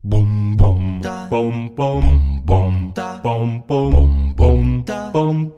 Boom boom boom boom boom boom boom boom boom boom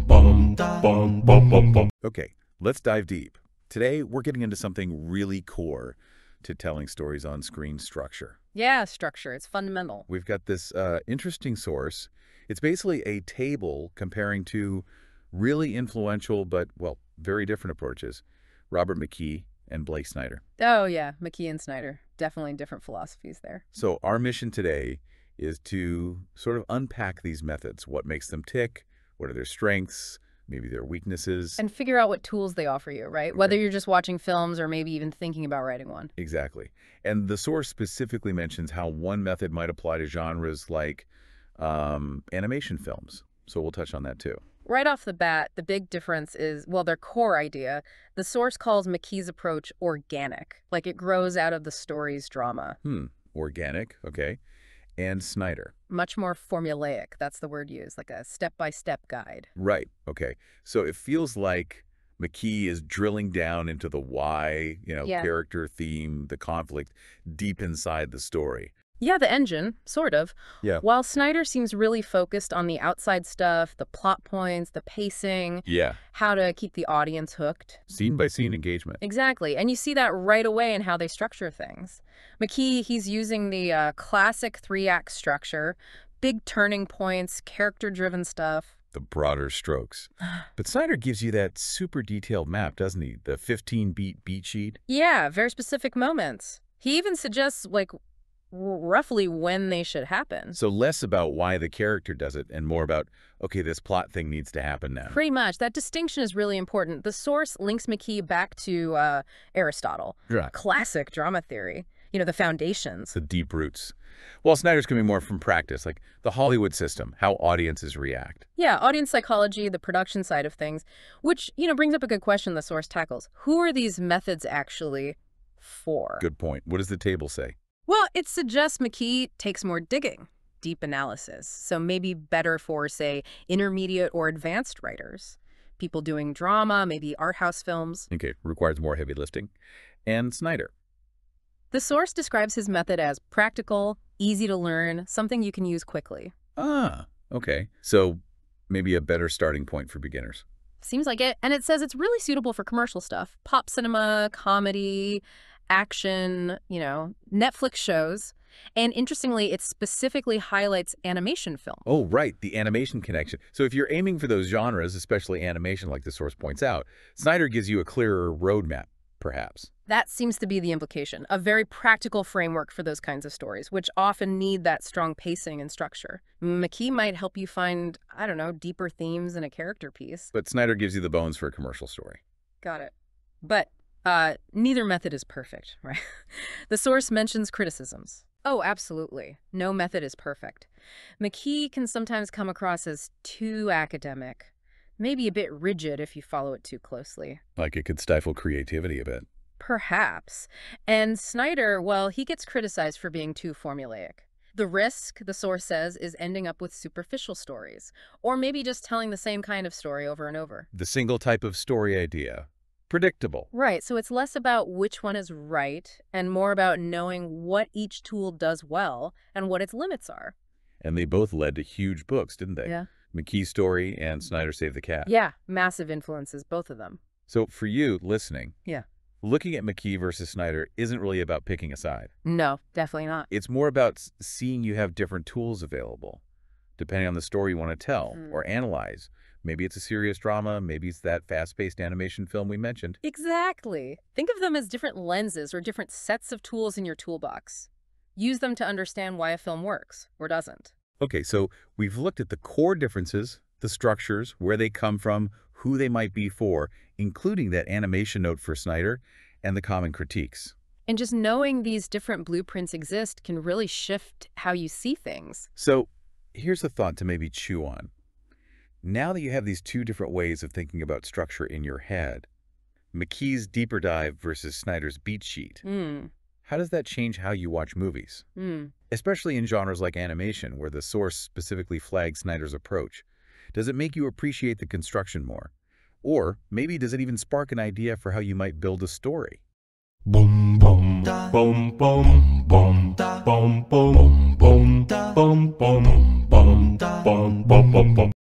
boom boom boom boom. Okay, let's dive deep. Today, we're getting into something really core to telling stories on screen: structure. Yeah, structure. It's fundamental. We've got this interesting source. It's basically a table comparing two really influential but, well, very different approaches: Robert McKee and Blake Snyder. Oh, yeah. McKee and Snyder. Definitely different philosophies there. So our mission today is to sort of unpack these methods. What makes them tick? What are their strengths? Maybe their weaknesses? And figure out what tools they offer you, right? Whether you're just watching films or maybe even thinking about writing one. Exactly. And the source specifically mentions how one method might apply to genres like animation films. So we'll touch on that too. Right off the bat, the big difference is, well, their core idea. The source calls McKee's approach organic, like it grows out of the story's drama. Organic, okay. And Snyder. Much more formulaic, that's the word used, like a step-by-step guide. Right, okay. So it feels like McKee is drilling down into the why, Yeah. character, theme, the conflict, deep inside the story. Yeah, the engine, sort of. Yeah. While Snyder seems really focused on the outside stuff, the plot points, the pacing, Yeah. how to keep the audience hooked. Scene-by-scene engagement. Exactly. And you see that right away in how they structure things. McKee, he's using the classic three-act structure, big turning points, character-driven stuff. The broader strokes. But Snyder gives you that super detailed map, doesn't he? The 15-beat sheet. Yeah, very specific moments. He even suggests, like, roughly when they should happen. So less about why the character does it and more about, okay, this plot thing needs to happen now. Pretty much. That distinction is really important. The source links McKee back to Aristotle. Right. Classic drama theory. The foundations. The deep roots. Well, Snyder's coming more from practice, like the Hollywood system, how audiences react. Yeah, audience psychology, the production side of things, which, brings up a good question the source tackles. Who are these methods actually for? Good point. What does the table say? Well, it suggests McKee takes more digging, deep analysis. So maybe better for, say, intermediate or advanced writers. People doing drama, maybe art house films. Okay, requires more heavy lifting. And Snyder. The source describes his method as practical, easy to learn, something you can use quickly. Ah, okay. So maybe a better starting point for beginners. Seems like it. And it says it's really suitable for commercial stuff. Pop cinema, comedy, action, Netflix shows. And interestingly, it specifically highlights animation film. Oh, right, the animation connection. So if you're aiming for those genres, especially animation like the source points out, Snyder gives you a clearer roadmap, perhaps. That seems to be the implication, a very practical framework for those kinds of stories, which often need that strong pacing and structure. McKee might help you find, I don't know, deeper themes in a character piece. But Snyder gives you the bones for a commercial story. Got it. But neither method is perfect, right? The source mentions criticisms. Oh, absolutely. No method is perfect. McKee can sometimes come across as too academic, maybe a bit rigid if you follow it too closely. Like it could stifle creativity a bit. Perhaps. And Snyder, well, he gets criticized for being too formulaic. The risk, the source says, is ending up with superficial stories, or maybe just telling the same kind of story over and over. The single type of story idea. Predictable. Right, so it's less about which one is right and more about knowing what each tool does well and what its limits are. And they both led to huge books, didn't they? Yeah. McKee's Story and Snyder Save the Cat. Yeah, massive influences, both of them. So for you, listening, Yeah. looking at McKee versus Snyder isn't really about picking a side. No, definitely not. It's more about seeing you have different tools available, depending on the story you want to tell or analyze. Maybe it's a serious drama, maybe it's that fast-paced animation film we mentioned. Exactly. Think of them as different lenses or different sets of tools in your toolbox. Use them to understand why a film works or doesn't. Okay, so we've looked at the core differences, the structures, where they come from, who they might be for, including that animation note for Snyder, and the common critiques. And just knowing these different blueprints exist can really shift how you see things. So here's a thought to maybe chew on. Now that you have these two different ways of thinking about structure in your head, McKee's deeper dive versus Snyder's beat sheet, how does that change how you watch movies? Especially in genres like animation, where the source specifically flags Snyder's approach. Does it make you appreciate the construction more? Or maybe does it even spark an idea for how you might build a story? Boom boom boom, boom, boom, boom, boom, boom, boom, boom, boom, boom, boom, boom, boom.